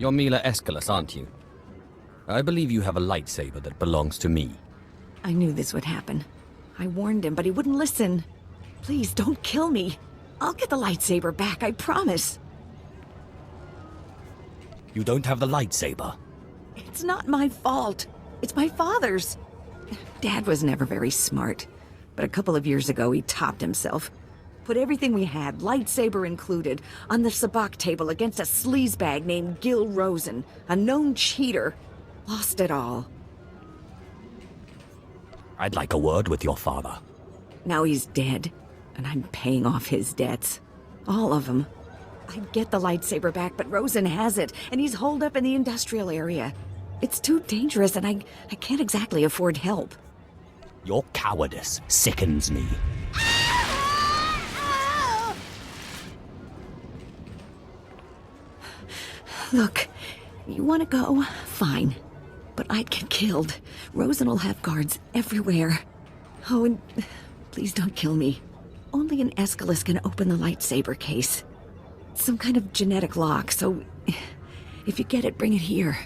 You're Mila Escalus, aren't you? I believe you have a lightsaber that belongs to me. I knew this would happen. I warned him, but he wouldn't listen. Please, don't kill me. I'll get the lightsaber back, I promise. You don't have the lightsaber. It's not my fault. It's my father's. Dad was never very smart, but a couple of years ago he topped himself. Put everything we had, lightsaber included, on the sabacc table against a sleazebag named Gil Rosen, a known cheater. Lost it all. I'd like a word with your father. Now he's dead, and I'm paying off his debts. All of them. I'd get the lightsaber back, but Rosen has it, and he's holed up in the industrial area. It's too dangerous, and I can't exactly afford help. Your cowardice sickens me. Look, you want to go? Fine. But I'd get killed. Rosen will have guards everywhere. Oh, and please don't kill me. Only an Escalus can open the lightsaber case. Some kind of genetic lock, so if you get it, bring it here.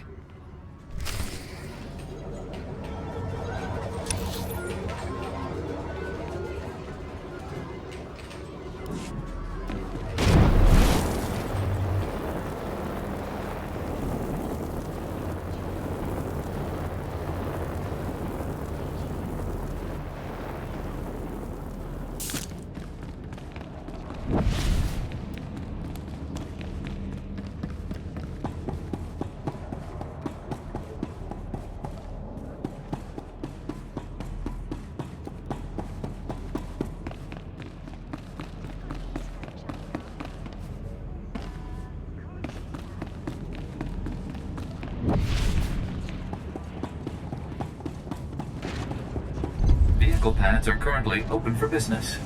Vehicle pads are currently open for business.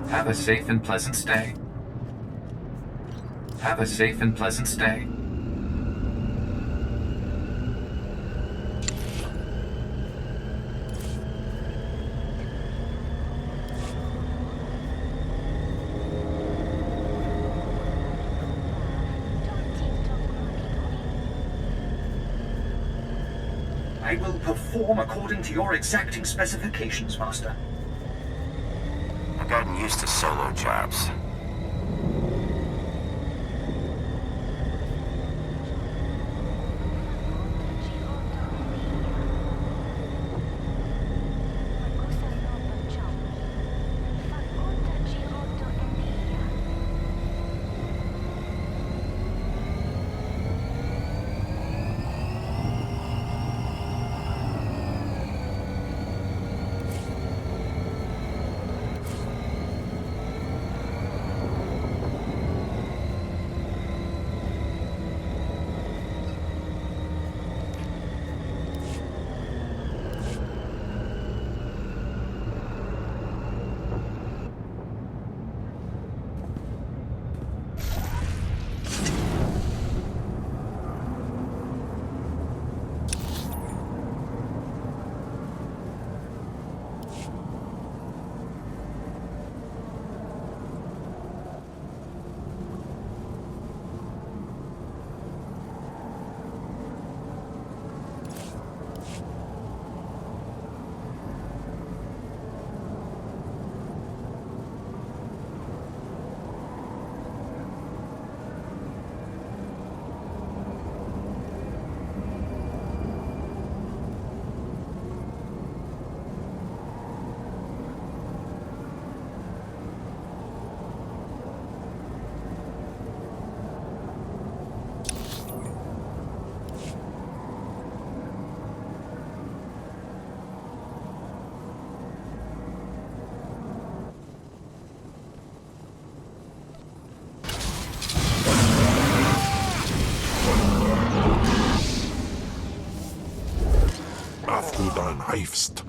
Have a safe and pleasant stay. Have a safe and pleasant stay. I will perform according to your exacting specifications, Master. I've gotten used to solo jobs. Du dein Heifst.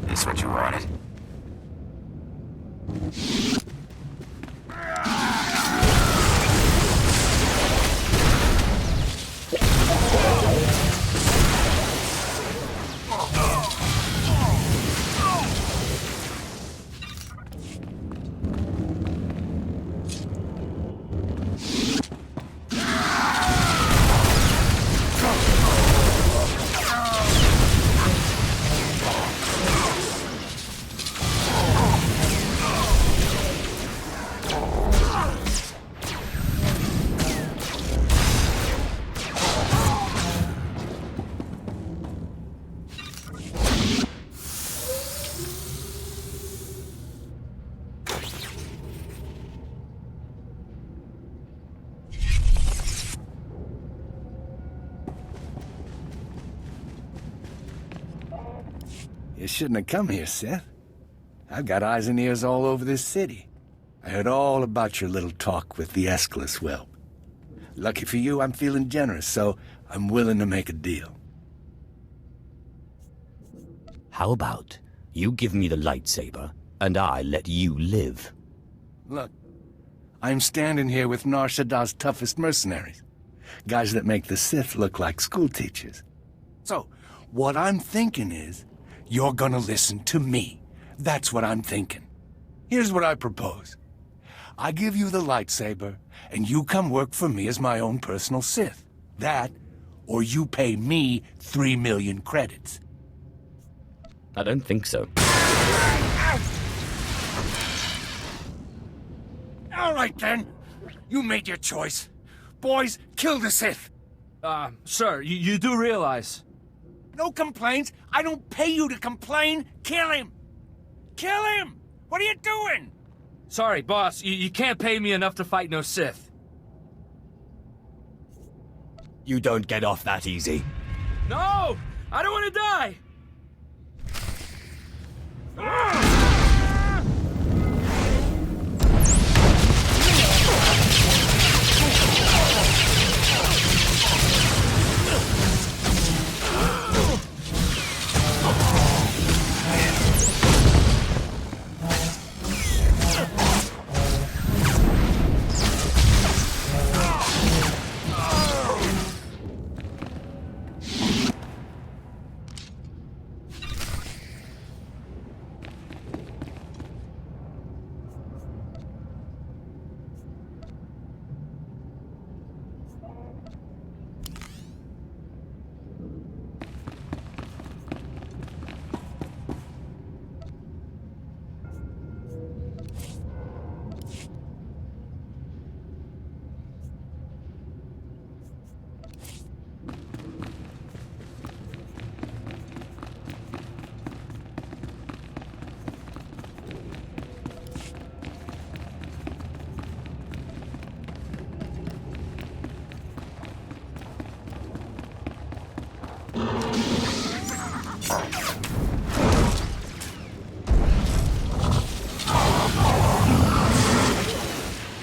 This what you wanted? You shouldn't have come here, Seth. I've got eyes and ears all over this city. I heard all about your little talk with the Aeschylus whelp. Lucky for you, I'm feeling generous, so I'm willing to make a deal. How about you give me the lightsaber, and I let you live? Look, I'm standing here with Nar Shaddah's toughest mercenaries. Guys that make the Sith look like schoolteachers. So, what I'm thinking is, you're gonna listen to me. That's what I'm thinking. Here's what I propose. I give you the lightsaber, and you come work for me as my own personal Sith. That, or you pay me 3 million credits. I don't think so. All right, then. You made your choice. Boys, kill the Sith. Sir, you do realize... No complaints. I don't pay you to complain. Kill him. Kill him! What are you doing? Sorry, boss, you can't pay me enough to fight no Sith. You don't get off that easy. No! I don't want to die!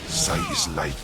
Sight is like.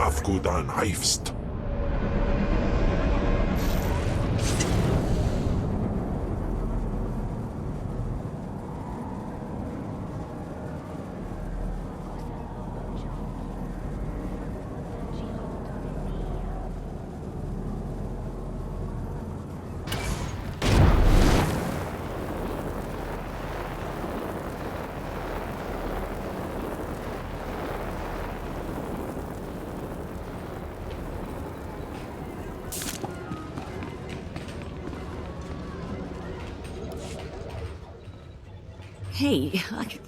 Af du dein Heifst. Hey,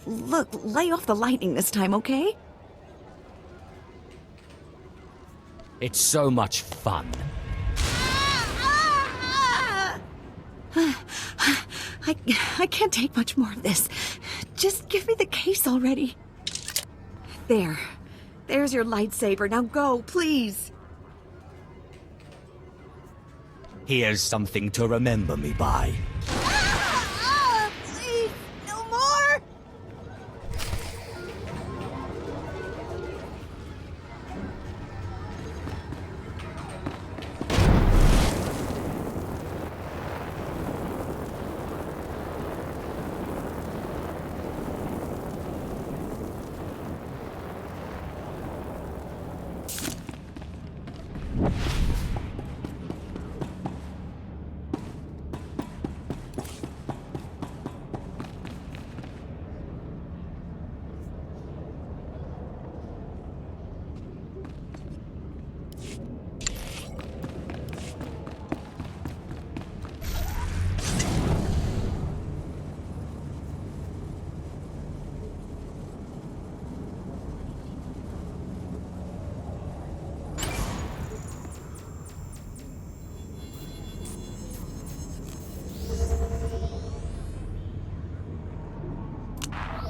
look, lay off the lightning this time, okay? It's so much fun. I can't take much more of this. Just give me the case already. There. There's your lightsaber. Now go, please. Here's something to remember me by. Please, no more!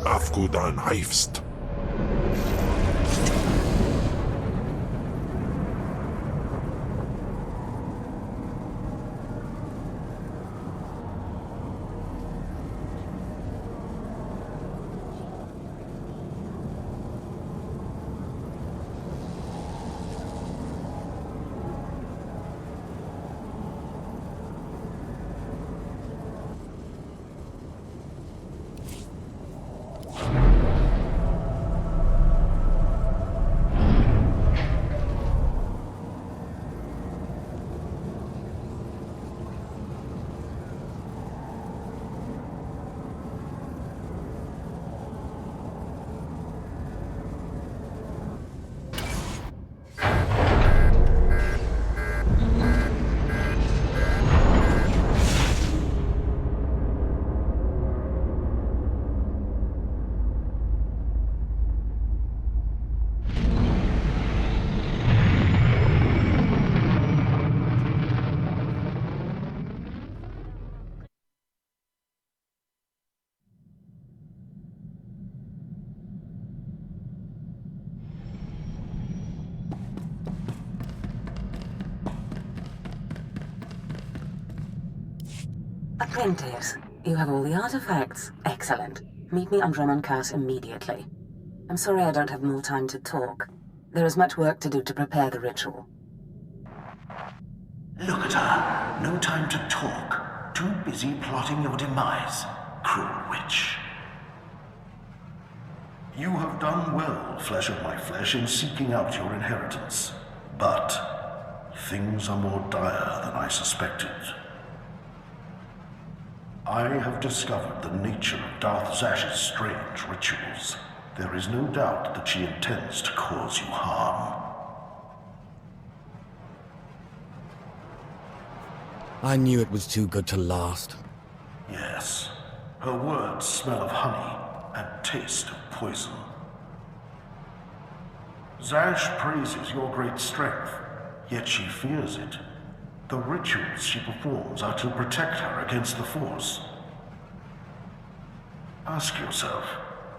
Af du dein Heifst. Apprentice, you have all the artifacts. Excellent. Meet me on Dromon Kaas immediately. I'm sorry I don't have more time to talk. There is much work to do to prepare the ritual. Look at her. No time to talk. Too busy plotting your demise, cruel witch. You have done well, flesh of my flesh, in seeking out your inheritance. But things are more dire than I suspected. I have discovered the nature of Darth Zash's strange rituals. There is no doubt that she intends to cause you harm. I knew it was too good to last. Yes. Her words smell of honey and taste of poison. Zash praises your great strength, yet she fears it. The rituals she performs are to protect her against the Force. Ask yourself,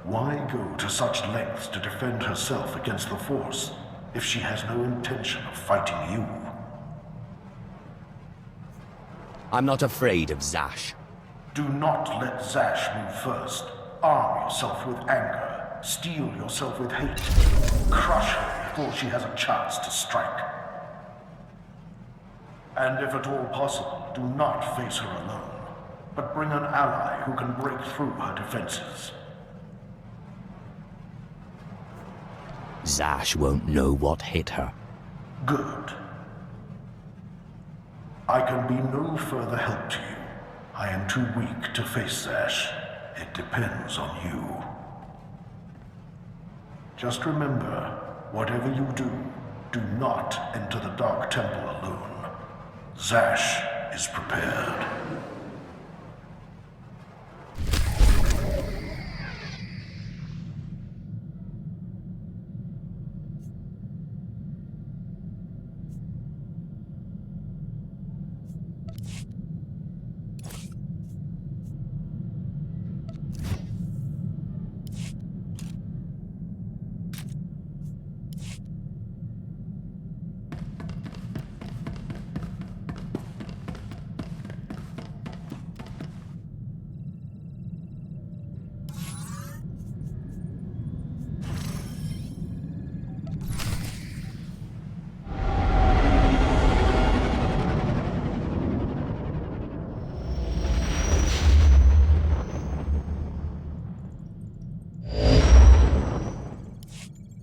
why go to such lengths to defend herself against the Force if she has no intention of fighting you? I'm not afraid of Zash. Do not let Zash move first. Arm yourself with anger. Steel yourself with hate. Crush her before she has a chance to strike. And if at all possible, do not face her alone, but bring an ally who can break through her defenses. Zash won't know what hit her. Good. I can be no further help to you. I am too weak to face Zash. It depends on you. Just remember, whatever you do, do not enter the Dark Temple alone. Zash is prepared.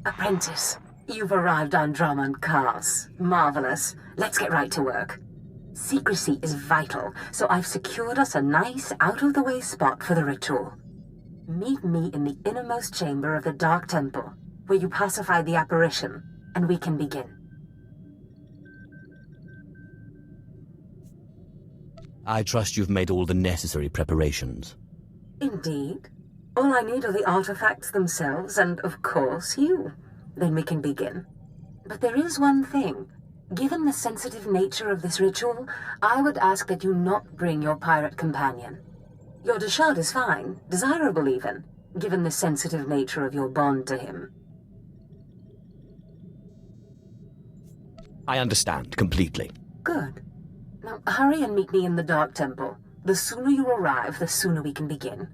Apprentice, you've arrived on Drummond Cars. Marvelous. Let's get right to work. Secrecy is vital, so I've secured us a nice, out-of-the-way spot for the ritual. Meet me in the innermost chamber of the Dark Temple, where you pacify the apparition, and we can begin. I trust you've made all the necessary preparations. Indeed. All I need are the artifacts themselves, and of course you. Then we can begin. But there is one thing. Given the sensitive nature of this ritual, I would ask that you not bring your pirate companion. Your Deshard is fine, desirable even, given the sensitive nature of your bond to him. I understand completely. Good. Now hurry and meet me in the Dark Temple. The sooner you arrive, the sooner we can begin.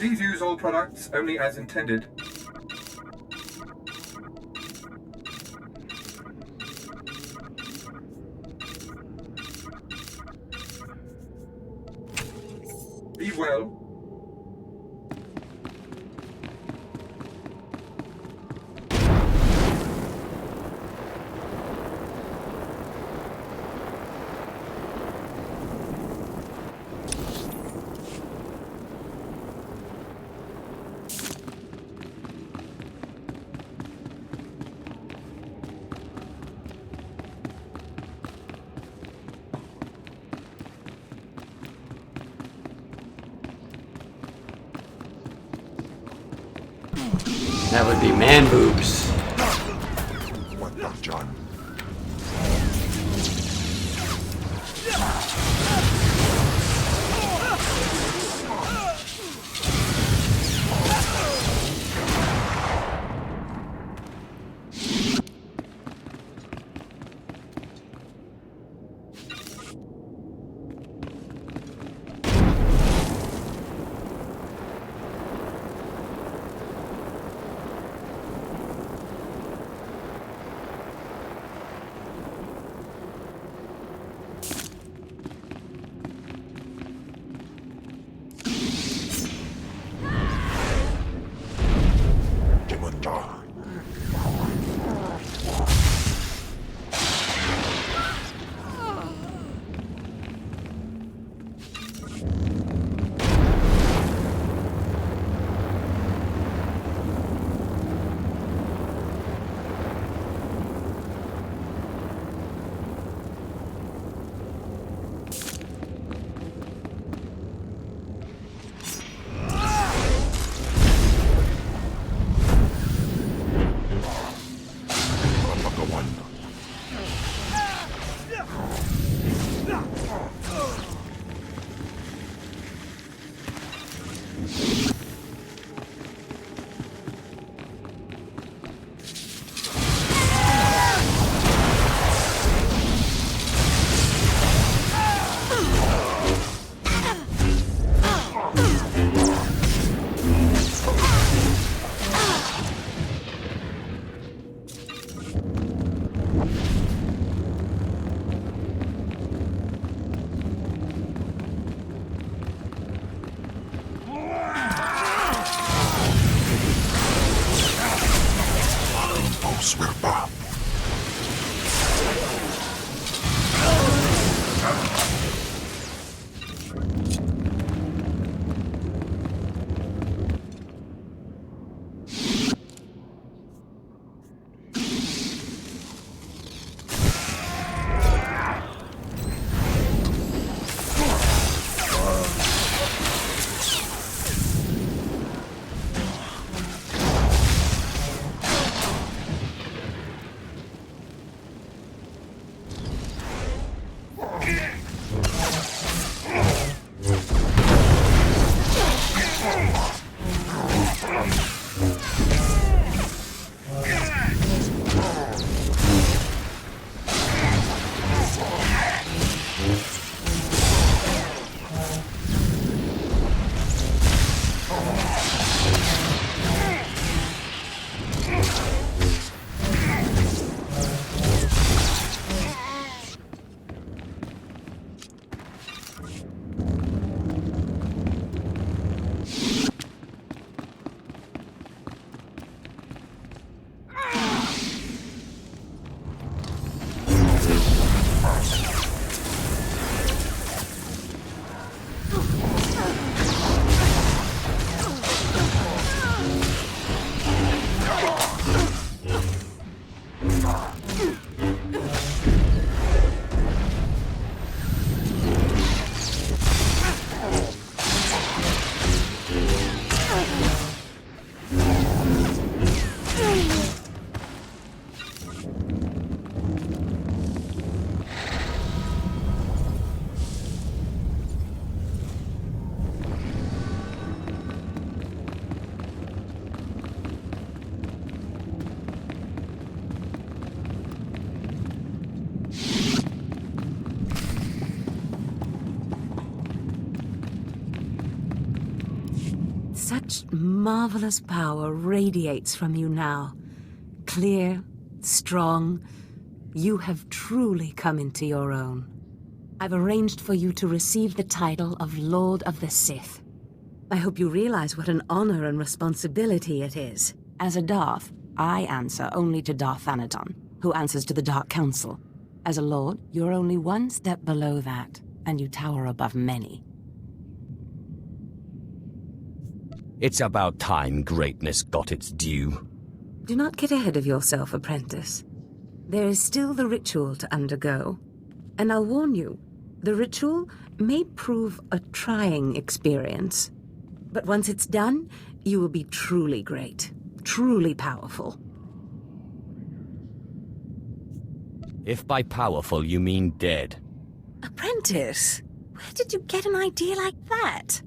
Please use all products only as intended. Be well. That would be man boobs. What the John? Such marvelous power radiates from you now. Clear, strong. You have truly come into your own. I've arranged for you to receive the title of Lord of the Sith. I hope you realize what an honor and responsibility it is. As a Darth, I answer only to Darth Thanaton, who answers to the Dark Council. As a Lord, you're only one step below that, and you tower above many. It's about time greatness got its due. Do not get ahead of yourself, apprentice. There is still the ritual to undergo. And I'll warn you, the ritual may prove a trying experience. But once it's done, you will be truly great, truly powerful. If by powerful you mean dead. Apprentice, where did you get an idea like that?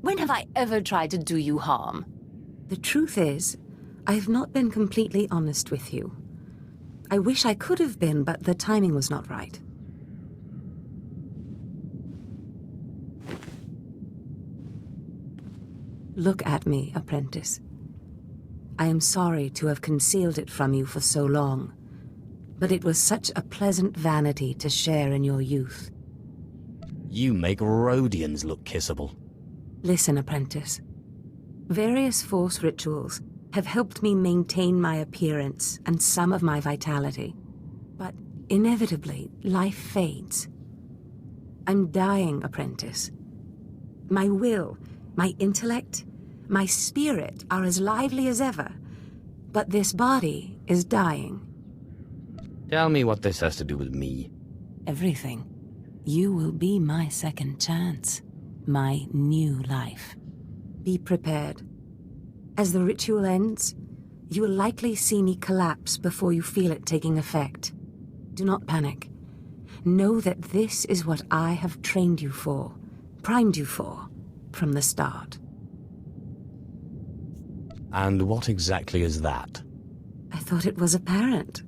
When have I ever tried to do you harm? The truth is, I have not been completely honest with you. I wish I could have been, but the timing was not right. Look at me, apprentice. I am sorry to have concealed it from you for so long, but it was such a pleasant vanity to share in your youth. You make Rhodians look kissable. Listen, apprentice. Various Force rituals have helped me maintain my appearance and some of my vitality. But inevitably, life fades. I'm dying, apprentice. My will, my intellect, my spirit are as lively as ever, but this body is dying. Tell me what this has to do with me. Everything. You will be my second chance, my new life. Be prepared. As the ritual ends, you will likely see me collapse before you feel it taking effect. Do not panic. Know that this is what I have trained you for, primed you for, from the start. And what exactly is that? I thought it was apparent.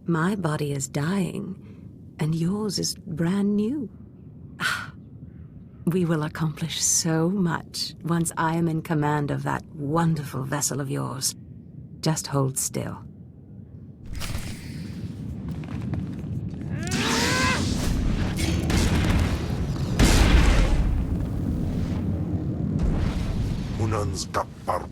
My body is dying, and yours is brand new. We will accomplish so much once I am in command of that wonderful vessel of yours. Just hold still. Unans Kapparp.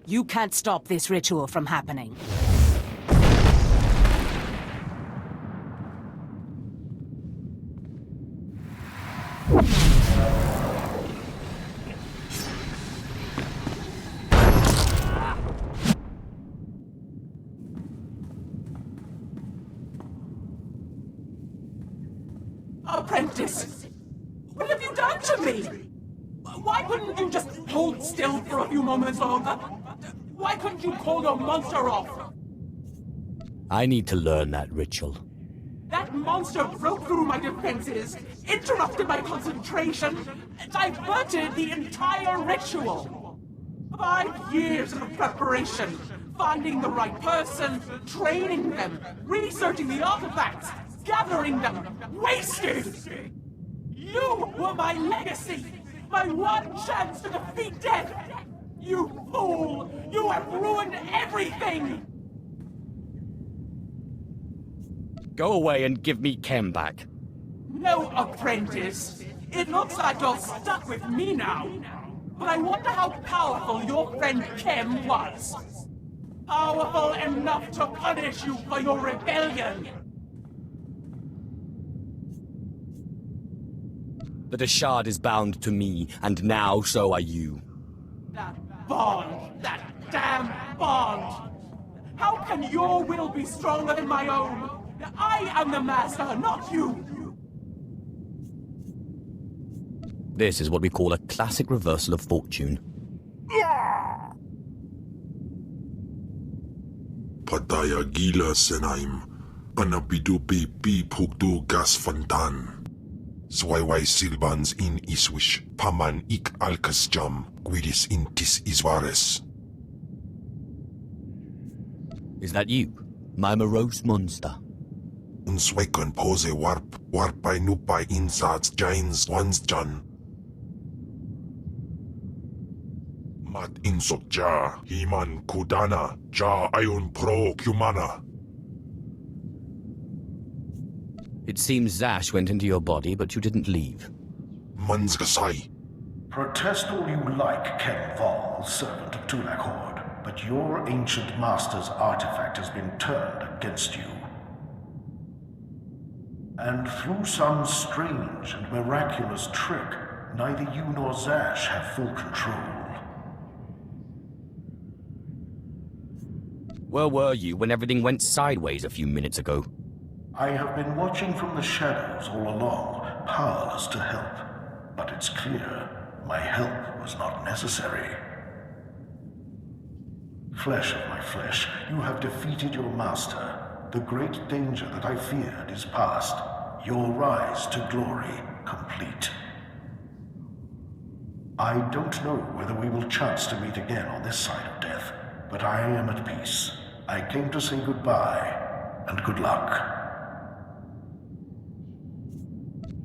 You can't stop this ritual from happening. Apprentice! What have you done to me? Why couldn't you just hold still for a few moments longer? Why couldn't you call your monster off? I need to learn that ritual. That monster broke through my defenses, interrupted my concentration, diverted the entire ritual. 5 years of preparation, finding the right person, training them, researching the artifacts, gathering them, wasted! You were my legacy, my one chance to defeat death! You fool! You have ruined everything! Go away and give me Kem back. No, apprentice. It looks like you're stuck with me now. But I wonder how powerful your friend Kem was. Powerful enough to punish you for your rebellion. The Deshard is bound to me, and now so are you. That bond! That damn bond! How can your will be stronger than my own? I am the master, not you! This is what we call a classic reversal of fortune. Padaya gila senaim. Anapidu pi pugdu gas fantan. Swayway silbans in iswish. Paman ik alkas jam. Guidis intis iswares. Is that you, my morose monster? Unswekon pose warpai nupai insats jains ones jan. Mat insok ja, himan kudana, ja ayun pro kumana. It seems Zash went into your body, but you didn't leave. Mansgasai. Protest all you like, Ken Vol, servant of Tulak Horde, but your ancient master's artifact has been turned against you. And through some strange and miraculous trick, neither you nor Zash have full control. Where were you when everything went sideways a few minutes ago? I have been watching from the shadows all along, powerless to help. But it's clear my help was not necessary. Flesh of my flesh, you have defeated your master. The great danger that I feared is past. Your rise to glory complete. I don't know whether we will chance to meet again on this side of death, but I am at peace. I came to say goodbye, and good luck.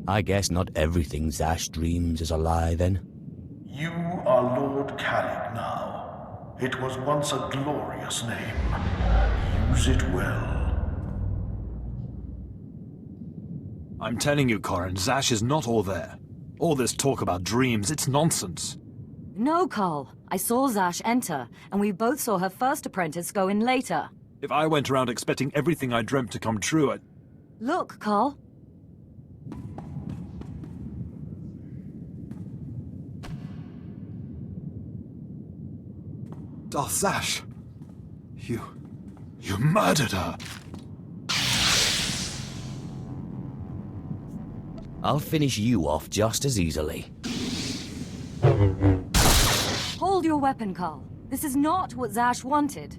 I guess not everything Zash dreams is a lie, then. You are Lord Kalig now. It was once a glorious name. Use it well. I'm telling you, Corrin, Zash is not all there. All this talk about dreams, it's nonsense. No, Carl. I saw Zash enter, and we both saw her first apprentice go in later. If I went around expecting everything I dreamt to come true, I'd... Look, Carl. Darth Zash! You murdered her! I'll finish you off just as easily. Hold your weapon, Carl. This is not what Zash wanted.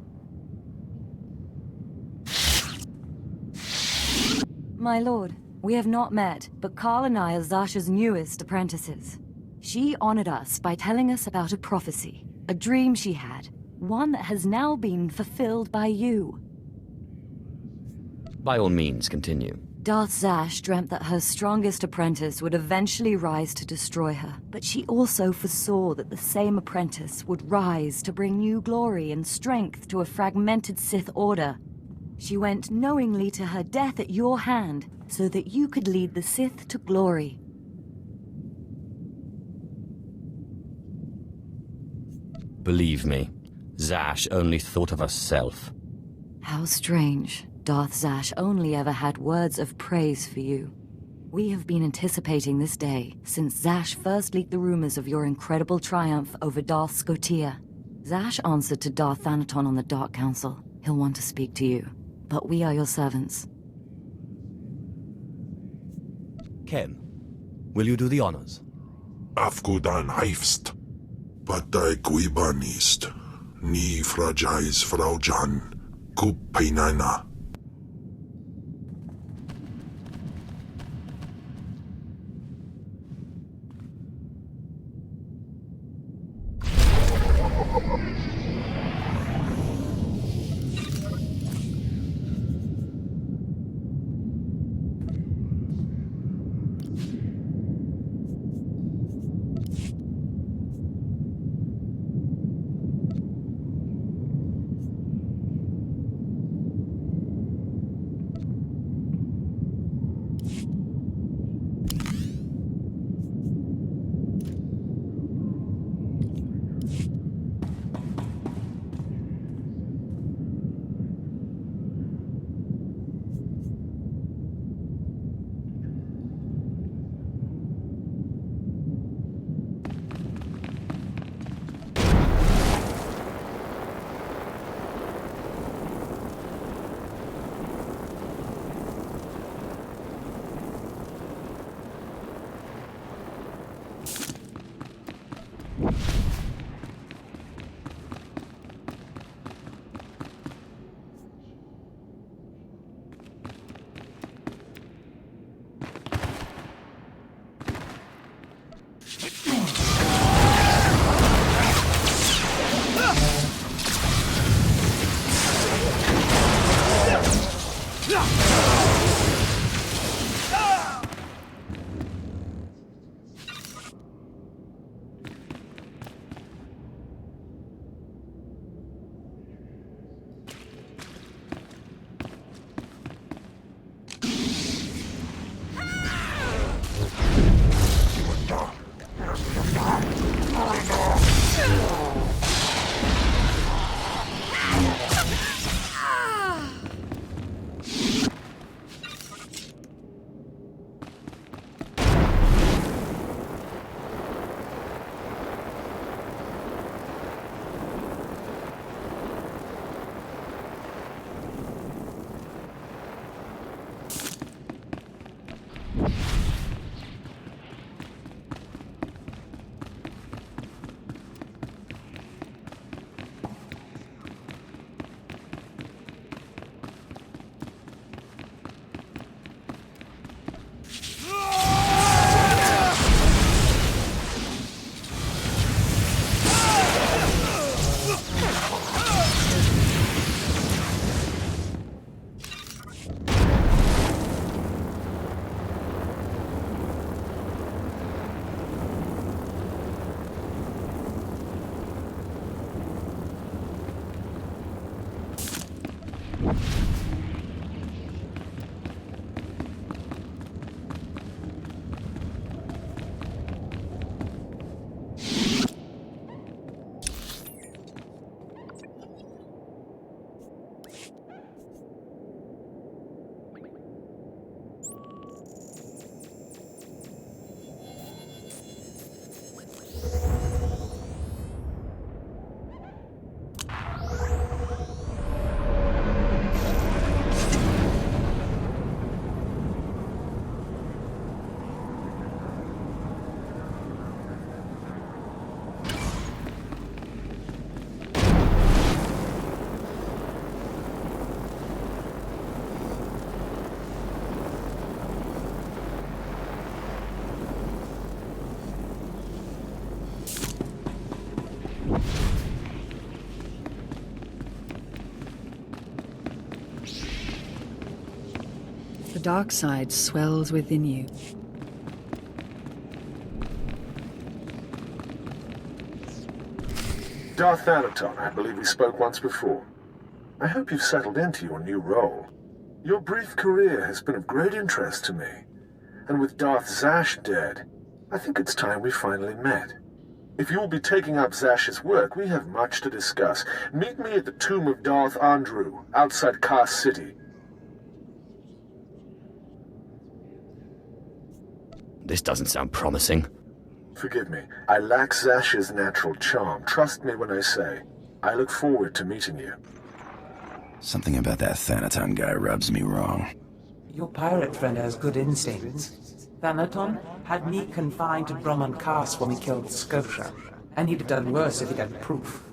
My lord, we have not met, but Carl and I are Zash's newest apprentices. She honored us by telling us about a prophecy, a dream she had, one that has now been fulfilled by you. By all means, continue. Darth Zash dreamt that her strongest apprentice would eventually rise to destroy her, but she also foresaw that the same apprentice would rise to bring new glory and strength to a fragmented Sith Order. She went knowingly to her death at your hand, so that you could lead the Sith to glory. Believe me, Zash only thought of herself. How strange. Darth Zash only ever had words of praise for you. We have been anticipating this day since Zash first leaked the rumors of your incredible triumph over Darth Scotia. Zash answered to Darth Thanaton on the Dark Council. He'll want to speak to you, but we are your servants. Kem, will you do the honors? Afgudan Heifst. Patai Guibanist. Ni fragais Frau Jan. Kup Peinana. dark side swells within you. Darth Thanaton, I believe we spoke once before. I hope you've settled into your new role. Your brief career has been of great interest to me, and with Darth Zash dead, I think it's time we finally met. If you'll be taking up Zash's work, we have much to discuss. Meet me at the tomb of Darth Andrew, outside Kar City. This doesn't sound promising. Forgive me, I lack Zash's natural charm. Trust me when I say, I look forward to meeting you. Something about that Thanaton guy rubs me wrong. Your pirate friend has good instincts. Thanaton had me confined to Drummond Cast when we killed Scotia, and he'd have done worse if he'd had proof.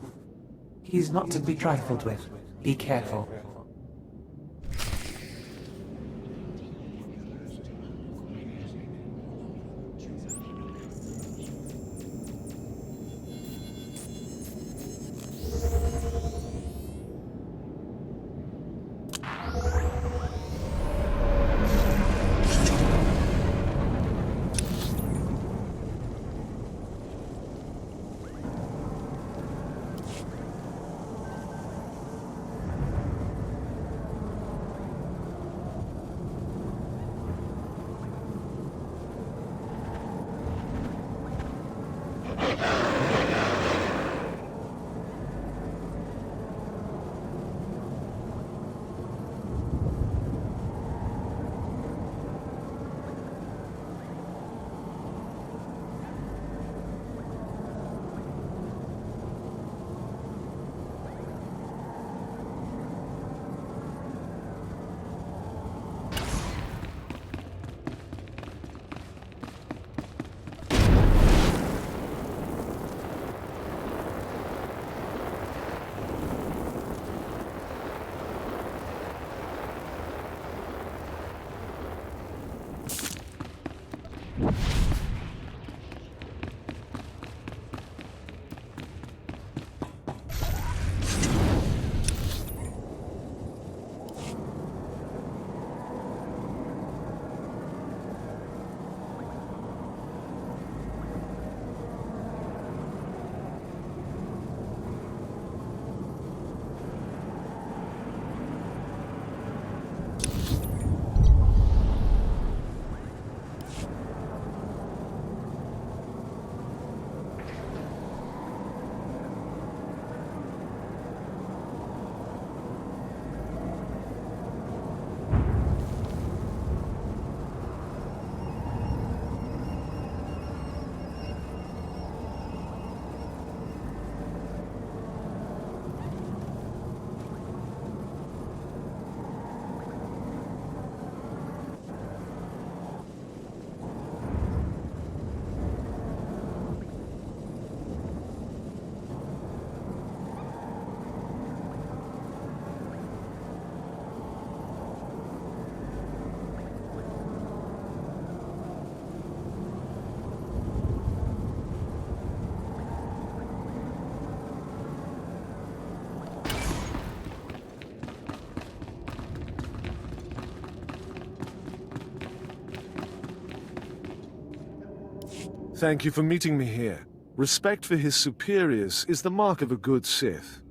He's not to be trifled with. Be careful. Thank you for meeting me here. Respect for his superiors is the mark of a good Sith.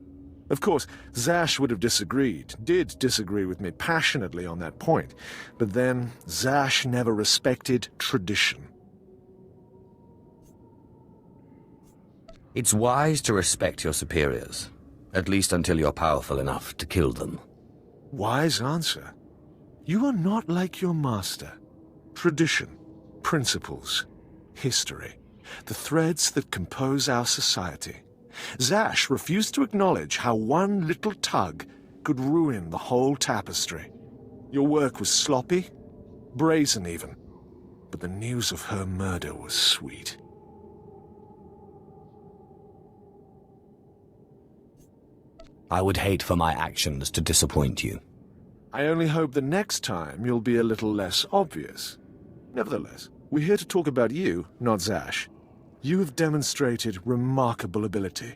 Of course, Zash would have did disagree with me passionately on that point, but then Zash never respected tradition. It's wise to respect your superiors, at least until you're powerful enough to kill them. Wise answer. You are not like your master. Tradition, principles, history, the threads that compose our society. Zash refused to acknowledge how one little tug could ruin the whole tapestry. Your work was sloppy, brazen even, but the news of her murder was sweet. I would hate for my actions to disappoint you. I only hope the next time you'll be a little less obvious. Nevertheless, we're here to talk about you, not Zash. You have demonstrated remarkable ability.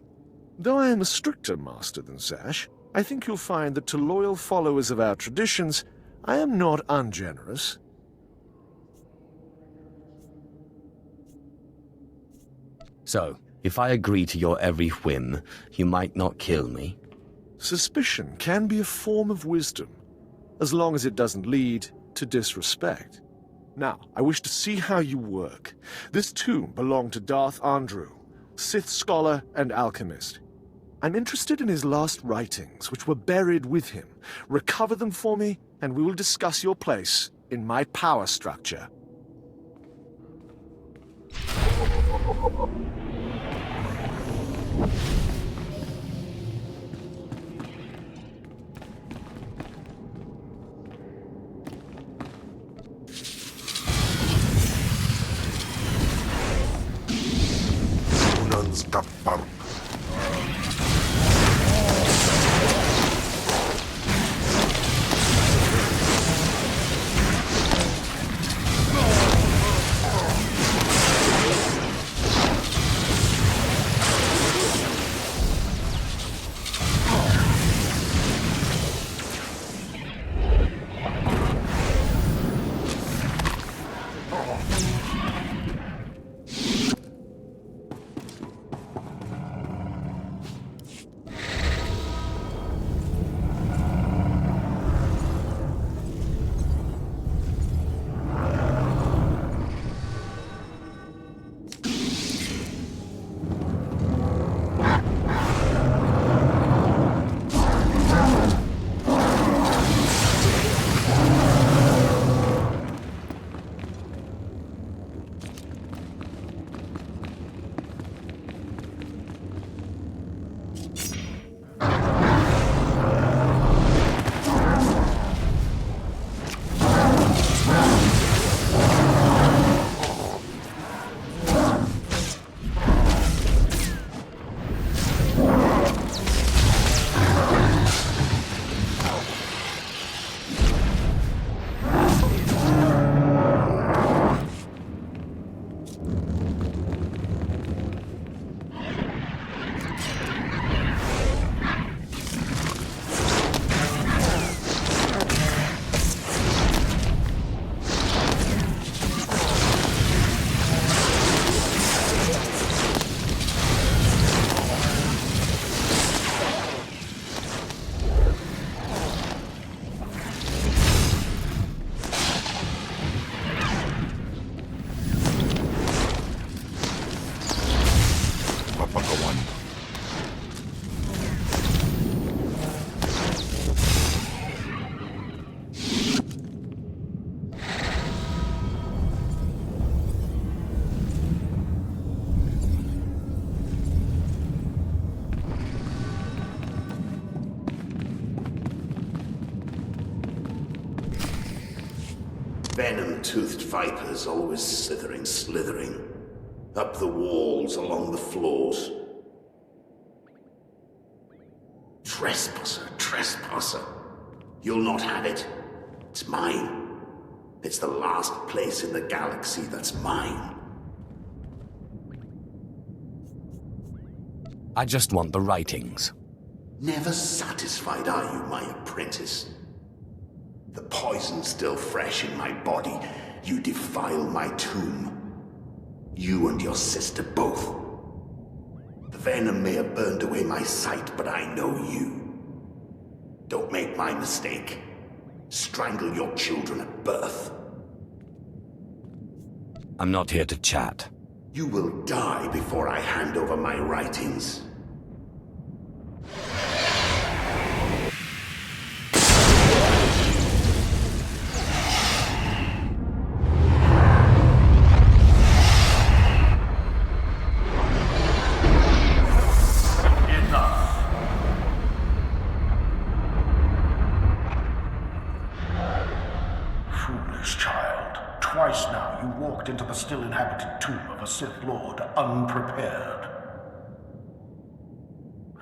Though I am a stricter master than Zash, I think you'll find that to loyal followers of our traditions, I am not ungenerous. So, if I agree to your every whim, you might not kill me? Suspicion can be a form of wisdom, as long as it doesn't lead to disrespect. Now, I wish to see how you work. This tomb belonged to Darth Andru, Sith scholar and alchemist. I'm interested in his last writings, which were buried with him. Recover them for me, and we will discuss your place in my power structure. Unans Kapar. Venom-toothed vipers always slithering. Up the walls, along the floors. Trespasser. You'll not have it. It's mine. It's the last place in the galaxy that's mine. I just want the writings. Never satisfied are you, my apprentice? The poison's still fresh in my body. You defile my tomb. You and your sister both. The venom may have burned away my sight, but I know you. Don't make my mistake. Strangle your children at birth. I'm not here to chat. You will die before I hand over my writings. Twice now you walked into the still inhabited tomb of a Sith Lord unprepared.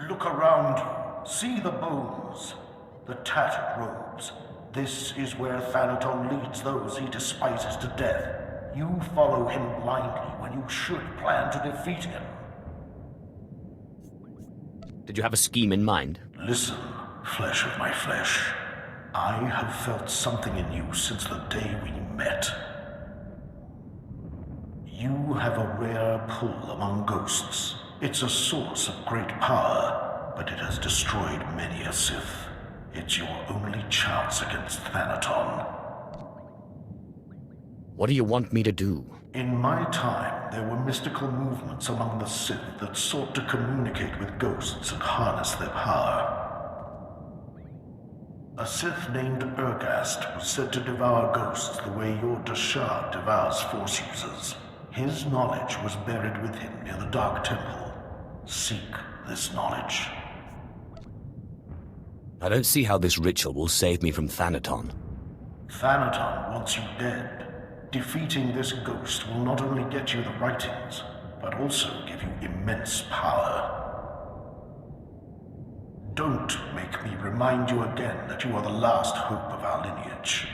Look around you. See the bones, the tattered robes. This is where Thanaton leads those he despises to death. You follow him blindly when you should plan to defeat him. Did you have a scheme in mind? Listen, flesh of my flesh. I have felt something in you since the day we met. You have a rare pull among ghosts. It's a source of great power, but it has destroyed many a Sith. It's your only chance against Thanaton. What do you want me to do? In my time, there were mystical movements among the Sith that sought to communicate with ghosts and harness their power. A Sith named Ergast was said to devour ghosts the way your Dashad devours Force users. His knowledge was buried with him near the Dark Temple. Seek this knowledge. I don't see how this ritual will save me from Thanaton. Thanaton wants you dead. Defeating this ghost will not only get you the writings, but also give you immense power. Don't make me remind you again that you are the last hope of our lineage.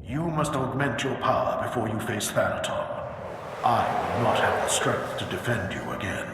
You must augment your power before you face Thanaton. I will not have the strength to defend you again.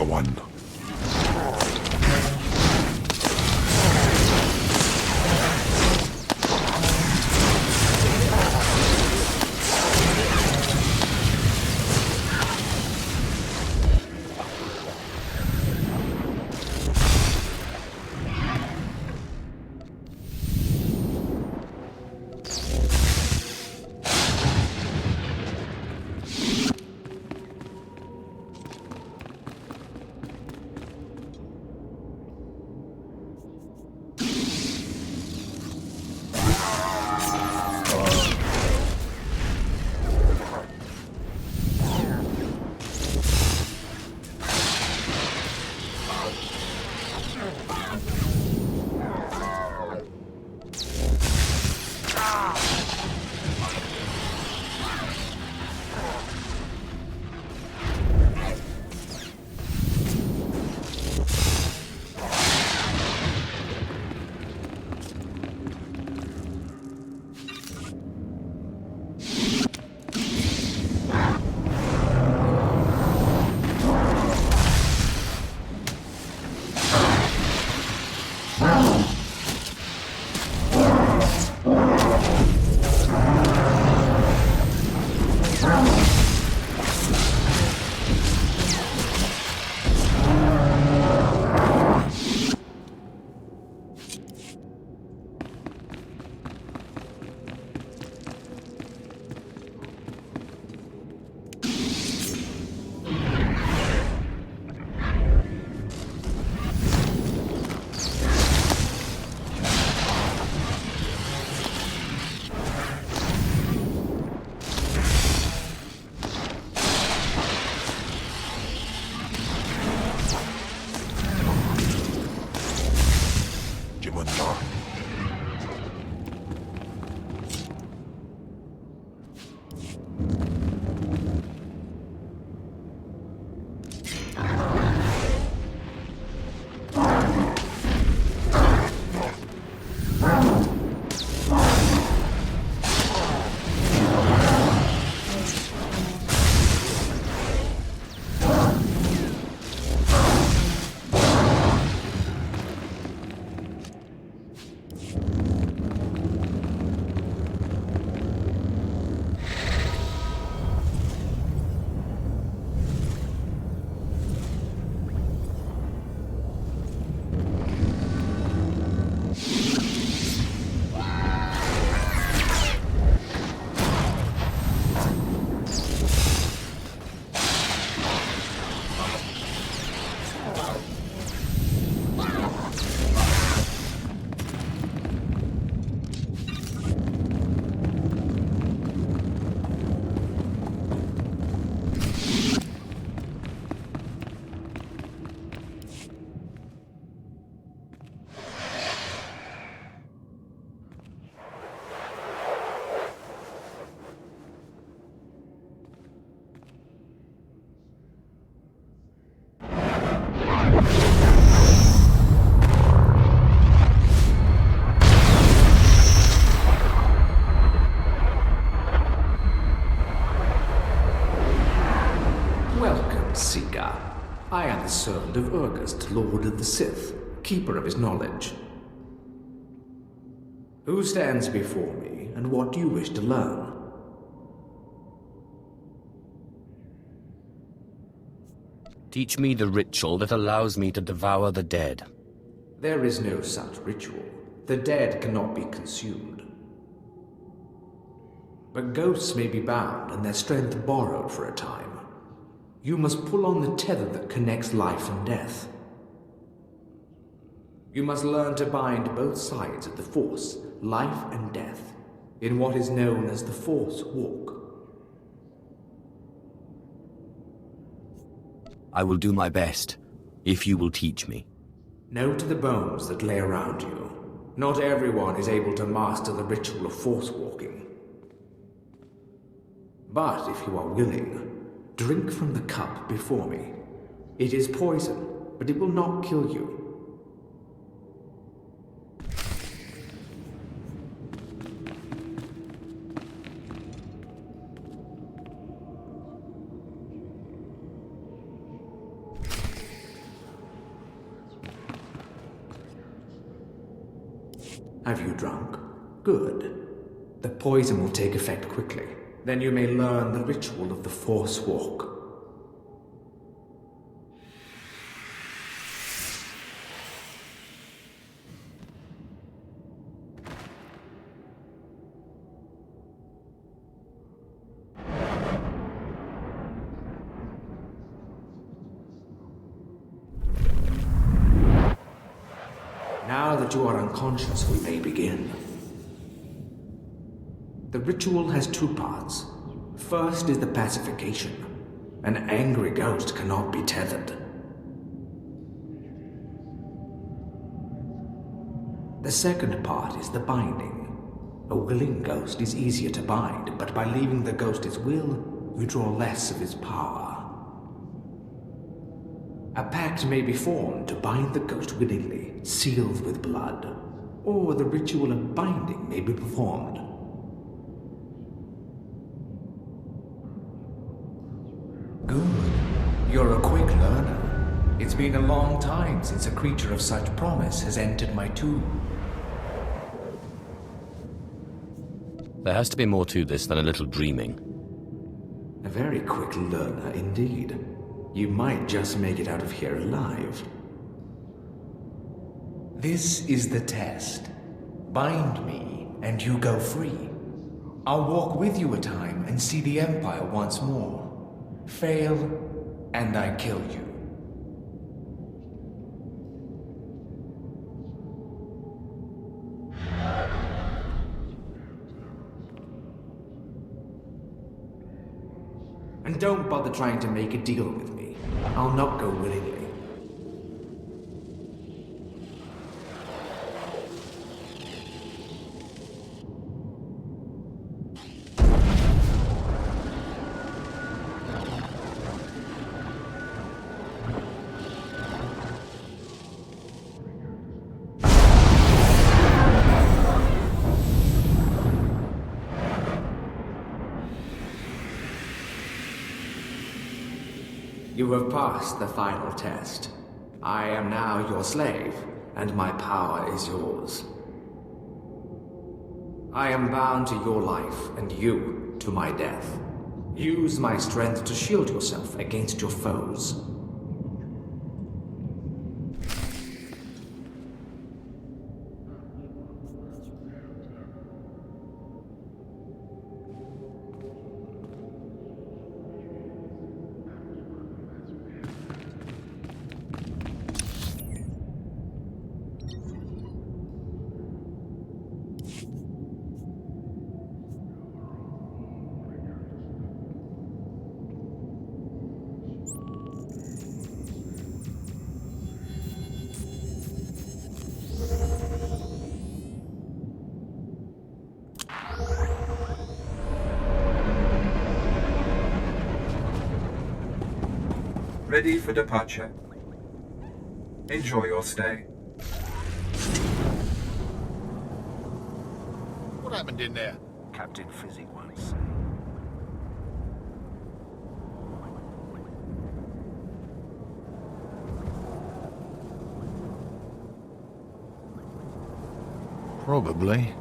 One. Welcome, Seeker. I am the servant of Urgast, Lord of the Sith, keeper of his knowledge. Who stands before me, and what do you wish to learn? Teach me the ritual that allows me to devour the dead. There is no such ritual. The dead cannot be consumed. But ghosts may be bound and their strength borrowed for a time. You must pull on the tether that connects life and death. You must learn to bind both sides of the Force, life and death, in what is known as the Force Walk. I will do my best, if you will teach me. Know to the bones that lay around you. Not everyone is able to master the ritual of Force Walking. But if you are willing, drink from the cup before me. It is poison, but it will not kill you. Have you drunk? Good. The poison will take effect quickly. Then you may learn the ritual of the Force Walk. Now that you are unconscious, we may begin. The ritual has two parts. First is the pacification. An angry ghost cannot be tethered. The second part is the binding. A willing ghost is easier to bind, but by leaving the ghost its will, you draw less of its power. A pact may be formed to bind the ghost willingly, sealed with blood, or the ritual of binding may be performed. Good. You're a quick learner. It's been a long time since a creature of such promise has entered my tomb. There has to be more to this than a little dreaming. A very quick learner indeed. You might just make it out of here alive. This is the test. Bind me, and you go free. I'll walk with you a time and see the Empire once more. Fail, and I kill you. And don't bother trying to make a deal with me. I'll not go willingly. You have passed the final test. I am now your slave, and my power is yours. I am bound to your life, and you to my death. Use my strength to shield yourself against your foes. Ready for departure. Enjoy your stay. What happened in there? Captain Fizzy once. Probably.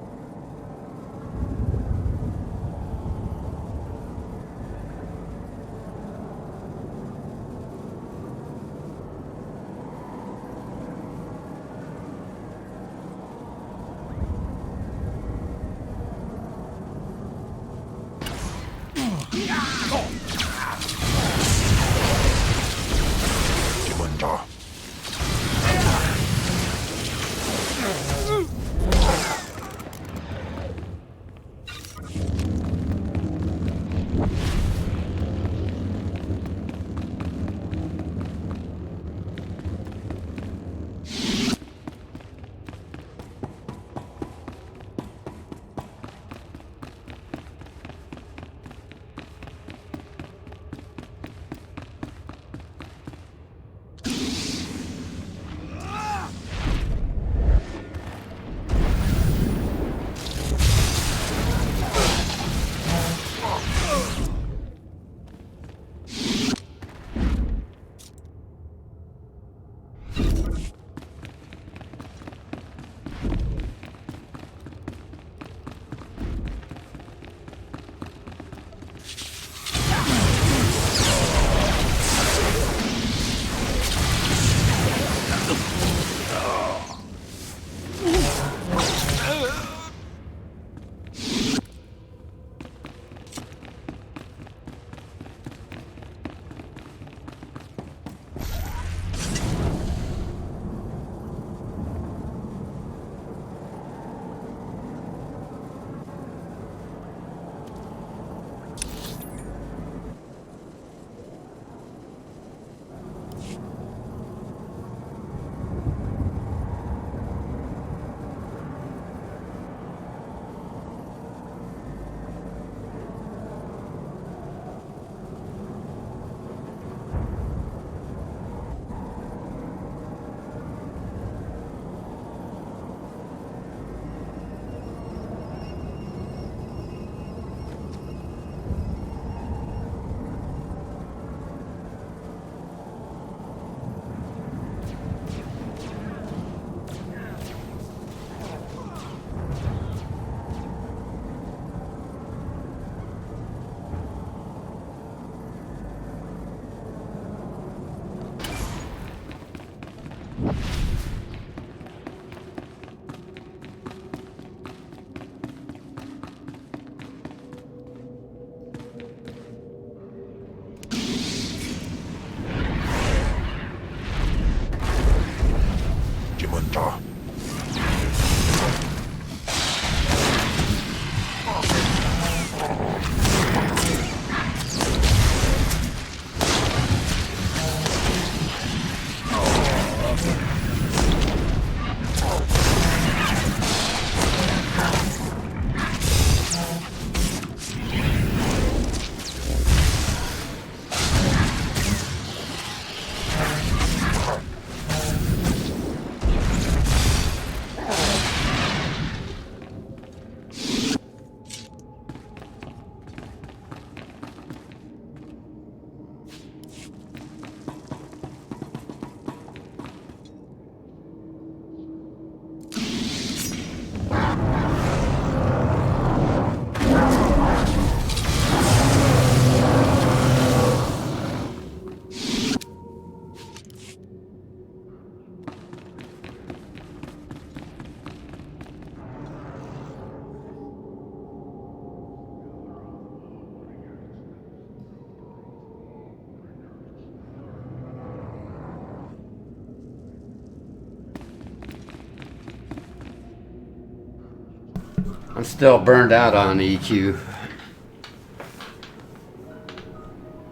I'm still burned out on EQ.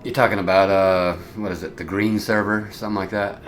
You're talking about, what is it, the green server? Something like that?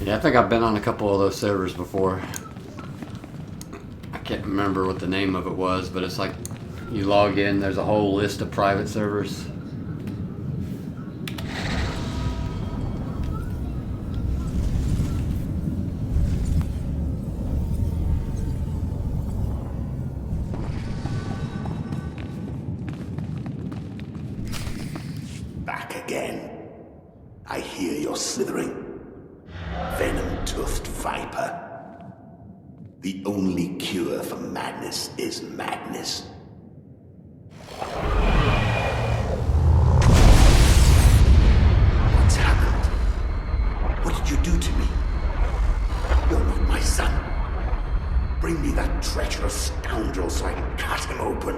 Yeah, I think I've been on a couple of those servers before. I can't remember what the name of it was, but it's like you log in, there's a whole list of private servers. Back again. I hear you're slithering. Venom-toothed viper. The only cure for madness is madness. What's happened? What did you do to me? You're not my son. Bring me that treacherous scoundrel so I can cut him open.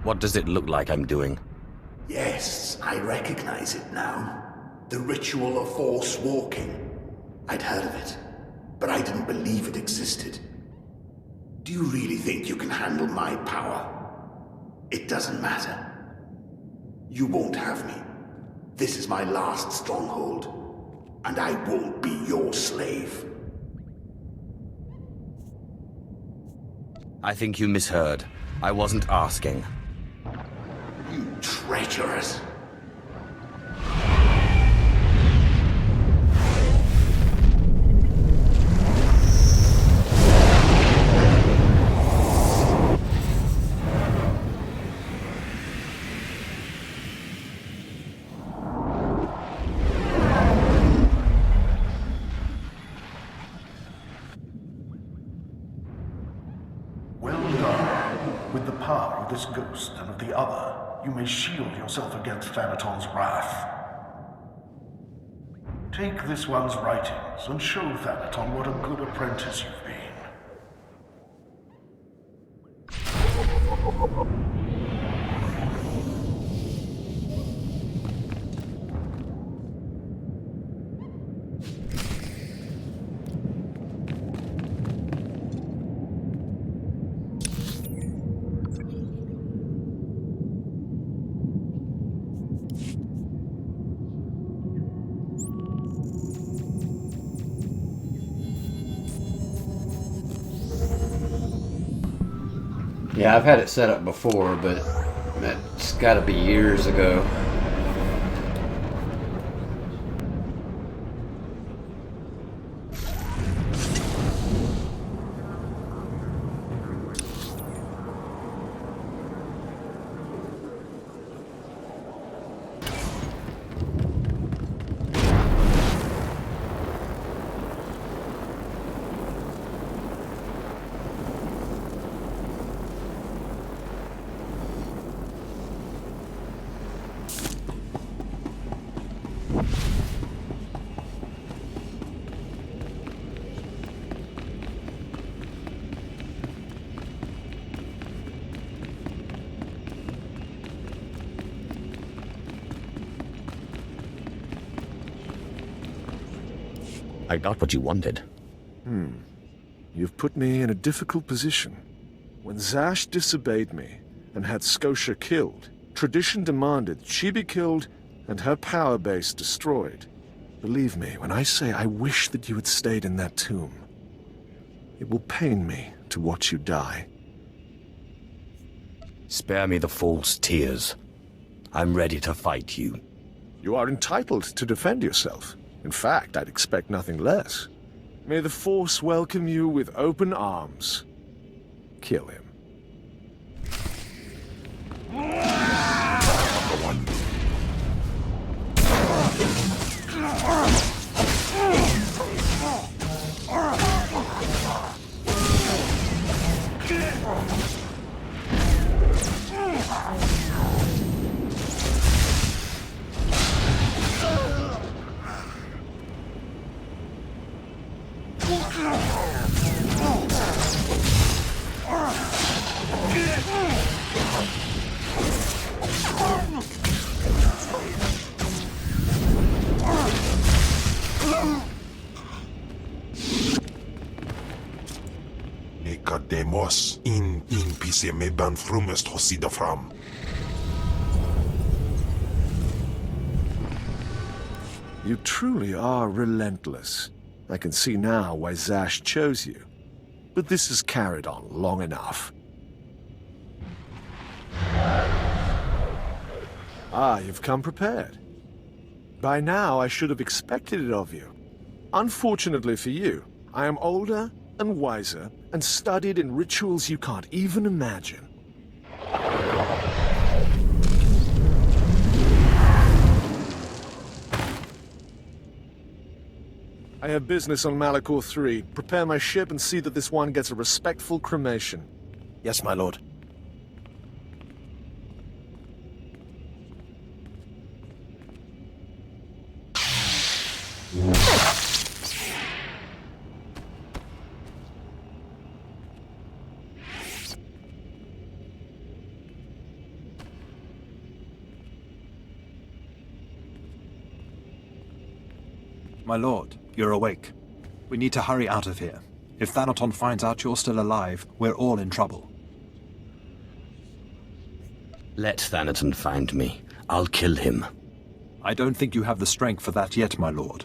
What does it look like I'm doing? Yes, I recognize it now. The ritual of force walking. I'd heard of it, but I didn't believe it existed. Do you really think you can handle my power? It doesn't matter. You won't have me. This is my last stronghold, and I won't be your slave. I think you misheard. I wasn't asking. You treacherous. This ghost and of the other, you may shield yourself against Thanaton's wrath. Take this one's writings and show Thanaton what a good apprentice you've been. Yeah, I've had it set up before, but it's gotta be years ago. I got what you wanted. You've put me in a difficult position. When Zash disobeyed me and had Scotia killed, tradition demanded she be killed and her power base destroyed. Believe me when I say I wish that you had stayed in that tomb. It will pain me to watch you die. Spare me the false tears. I'm ready to fight you. You are entitled to defend yourself. In fact, I'd expect nothing less. May the Force welcome you with open arms. Kill him. Nicodemus in pise me ban frumest hosida fram. You truly are relentless. I can see now why Zash chose you. But this has carried on long enough. Ah, you've come prepared. By now, I should have expected it of you. Unfortunately for you, I am older and wiser and studied in rituals you can't even imagine. I have business on Malachor 3. Prepare my ship and see that this one gets a respectful cremation. Yes, my lord. My lord, you're awake. We need to hurry out of here. If Thanaton finds out you're still alive, we're all in trouble. Let Thanaton find me. I'll kill him. I don't think you have the strength for that yet, my lord.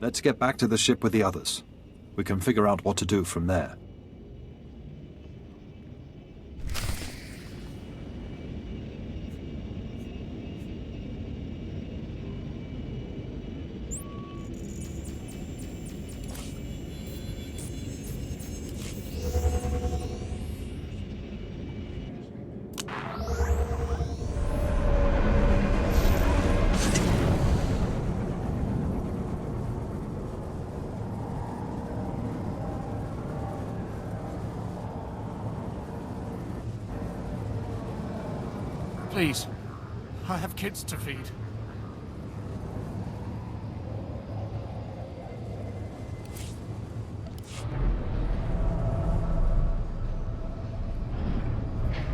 Let's get back to the ship with the others. We can figure out what to do from there. Please, I have kids to feed.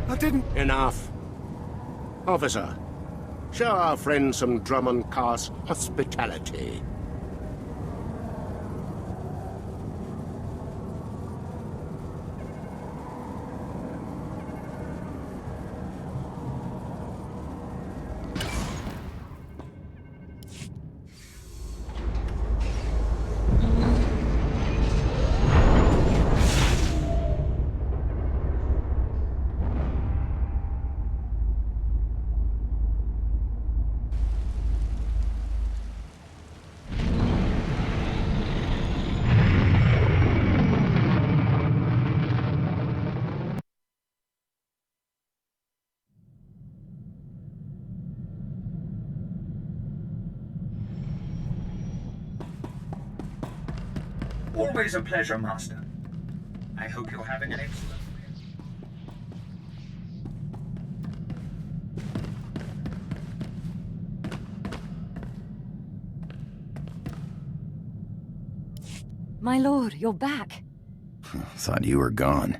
I didn't... Enough. Officer, show our friend some Drummond Cast hospitality. Always a pleasure, Master. I hope you're having an excellent... My lord, you're back. Thought you were gone.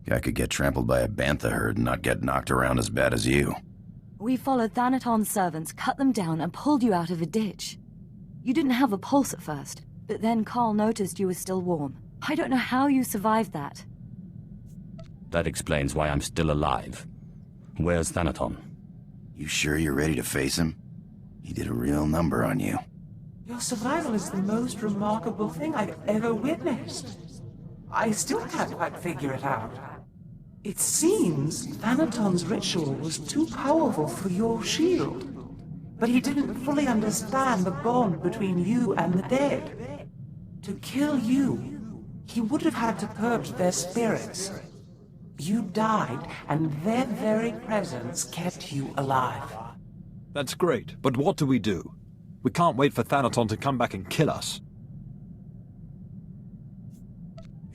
I could get trampled by a bantha herd and not get knocked around as bad as you. We followed Thanaton's servants, cut them down, and pulled you out of a ditch. You didn't have a pulse at first, but then Carl noticed you were still warm. I don't know how you survived that. That explains why I'm still alive. Where's Thanaton? You sure you're ready to face him? He did a real number on you. Your survival is the most remarkable thing I've ever witnessed. I still can't quite figure it out. It seems Thanaton's ritual was too powerful for your shield. But he didn't fully understand the bond between you and the dead. To kill you, he would have had to purge their spirits. You died, and their very presence kept you alive. That's great, but what do? We can't wait for Thanaton to come back and kill us.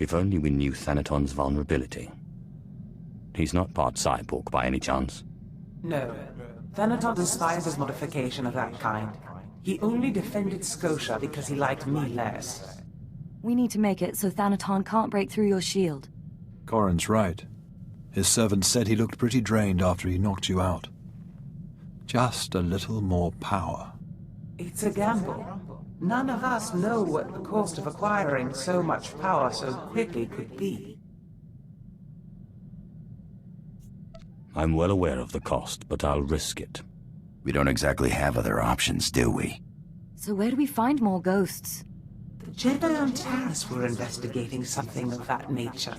If only we knew Thanaton's vulnerability. He's not part cyborg by any chance. No. Thanaton despises modification of that kind. He only defended Scotia because he liked me less. We need to make it so Thanaton can't break through your shield. Corrin's right. His servant said he looked pretty drained after he knocked you out. Just a little more power. It's a gamble. None of us know what the cost of acquiring so much power so quickly could be. I'm well aware of the cost, but I'll risk it. We don't exactly have other options, do we? So where do we find more ghosts? The Jedi on Taris were investigating something of that nature.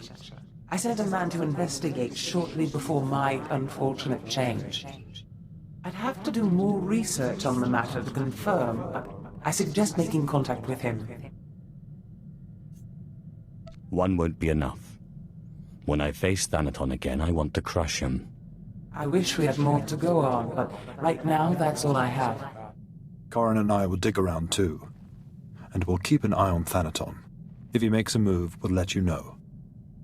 I sent a man to investigate shortly before my unfortunate change. I'd have to do more research on the matter to confirm, but I suggest making contact with him. One won't be enough. When I face Thanaton again, I want to crush him. I wish we had more to go on, but right now that's all I have. Corrin and I will dig around too. And we'll keep an eye on Thanaton. If he makes a move, we'll let you know.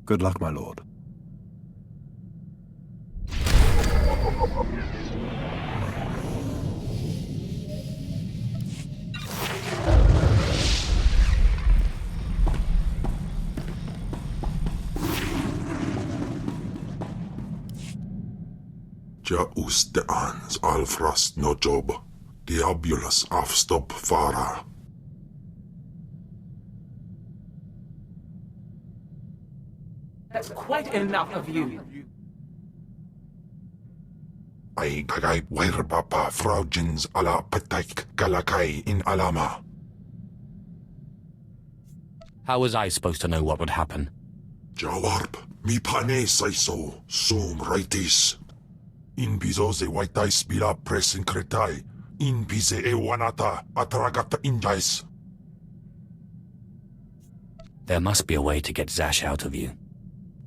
Good luck, my lord. Ja de ans alfrast no job. Diabulus afstop fara. That's quite enough of you. Ay kagay papa fraujins ala pataik galakay in alama. How was I supposed to know what would happen? Jawarp, mi pane saiso, sum raitis. In bizo ze waitais bila presin kretai, in bize e wanata atragata injais. There must be a way to get Zash out of you.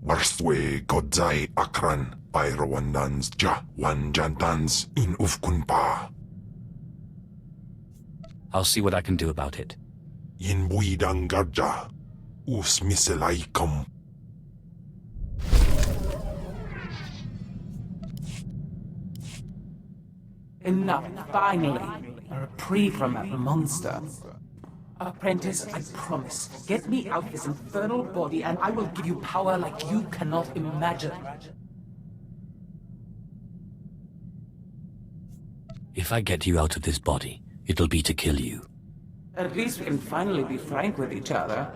Warstwe godzai akran, Pyrawandans ja wanjantans in ufkunpa. I'll see what I can do about it. In buidangarja, us miselaikum. Enough, finally. A reprieve from that monster. Apprentice, I promise. Get me out of this infernal body and I will give you power like you cannot imagine. If I get you out of this body, it'll be to kill you. At least we can finally be frank with each other.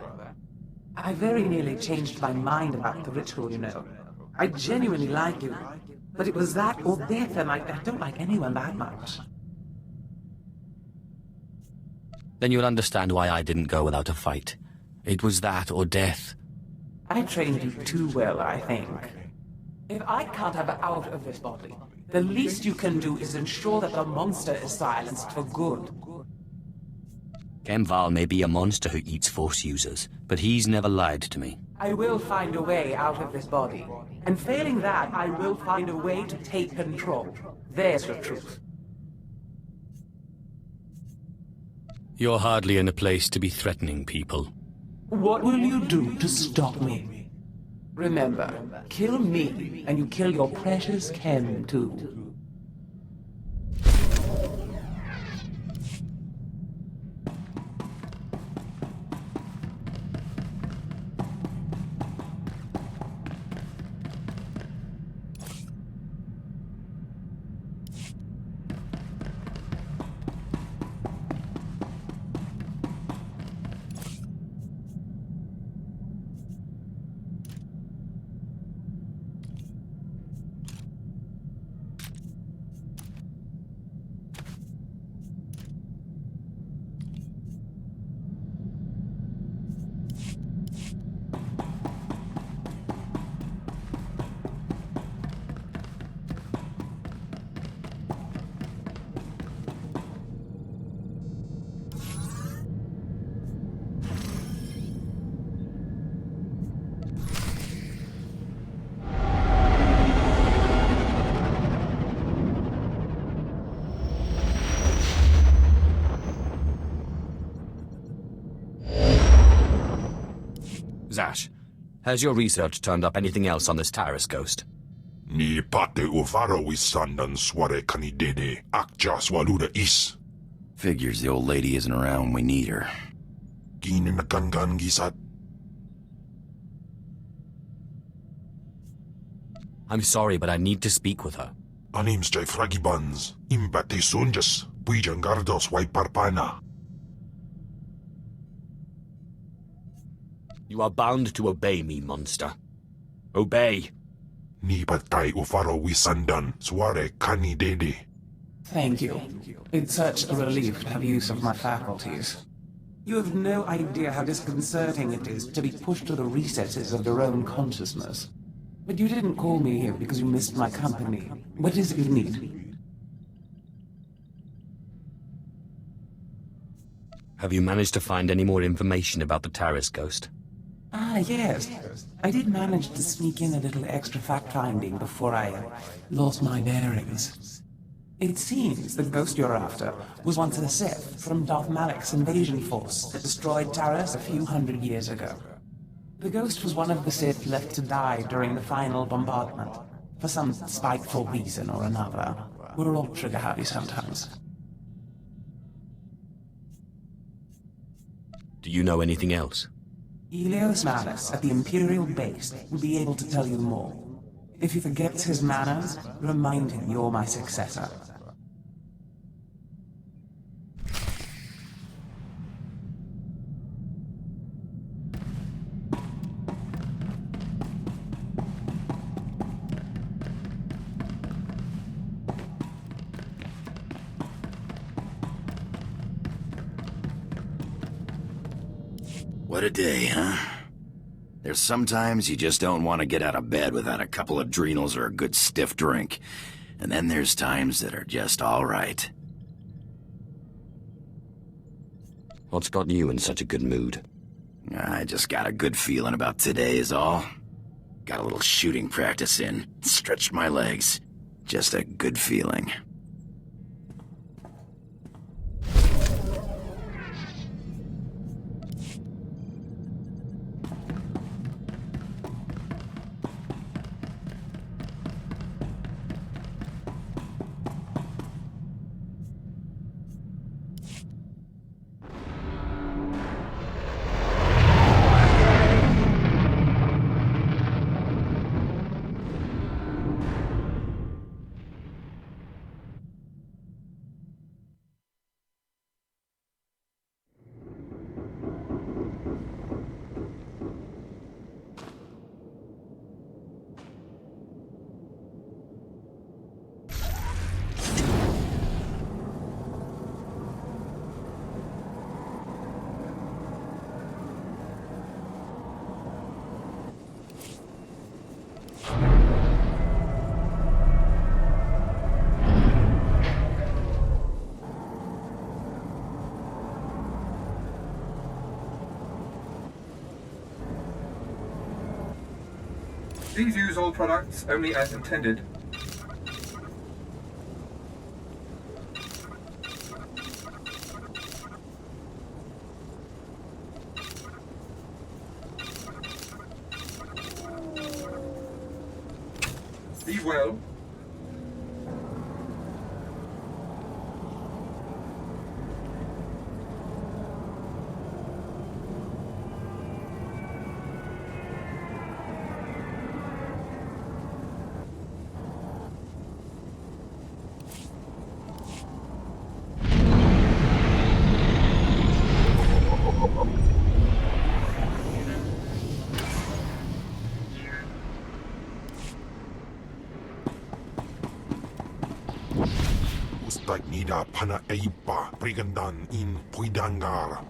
I very nearly changed my mind about the ritual, you know. I genuinely like you. But it was that or death, and I don't like anyone that much. Then you'll understand why I didn't go without a fight. It was that or death. I trained you too well, I think. If I can't have her out of this body, the least you can do is ensure that the monster is silenced for good. Kemval may be a monster who eats Force users, but he's never lied to me. I will find a way out of this body. And failing that, I will find a way to take control. There's the truth. You're hardly in a place to be threatening people. What will you do to stop me? Remember, kill me, and you kill your precious Kem, too. Zash, has your research turned up anything else on this Taris ghost? Ni pate uvaro wisandan sware kanidede akja swaluda is. Figures the old lady isn't around when we need her. Ginin nagangan gisat. I'm sorry, but I need to speak with her. Anims jay fragibans, imbate sunjas, puijangardos waiparpana. You are bound to obey me, monster. Obey. Ni patay ufaro wisandan sware kanidede. Thank you. It's such a relief to have use of my faculties. You have no idea how disconcerting it is to be pushed to the recesses of your own consciousness. But you didn't call me here because you missed my company. What is it you need? Have you managed to find any more information about the Taris ghost? Ah, yes. I did manage to sneak in a little extra fact-finding before I lost my bearings. It seems the ghost you're after was once a Sith from Darth Malak's invasion force that destroyed Taris a few hundred years ago. The ghost was one of the Sith left to die during the final bombardment, for some spiteful reason or another. We're all trigger-happy sometimes. Do you know anything else? Elios Malus at the Imperial base will be able to tell you more. If he forgets his manners, remind him you're my successor. What a day, huh? There's sometimes you just don't want to get out of bed without a couple of adrenals or a good stiff drink. And then there's times that are just all right. What's got you in such a good mood? I just got a good feeling about today is all. Got a little shooting practice in. Stretched my legs. Just a good feeling. Please use all products only as intended. Be well. Ustagnida pana eipa brigandan in Puidangar.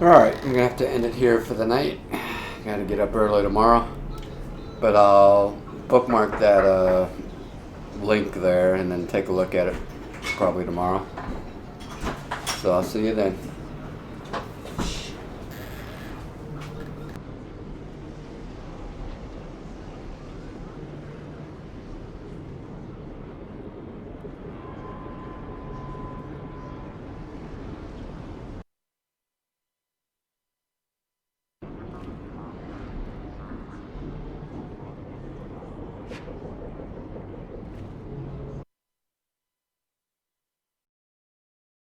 Alright, I'm gonna have to end it here for the night. Gotta get up early tomorrow. But I'll bookmark that link there and then take a look at it probably tomorrow. So I'll see you then.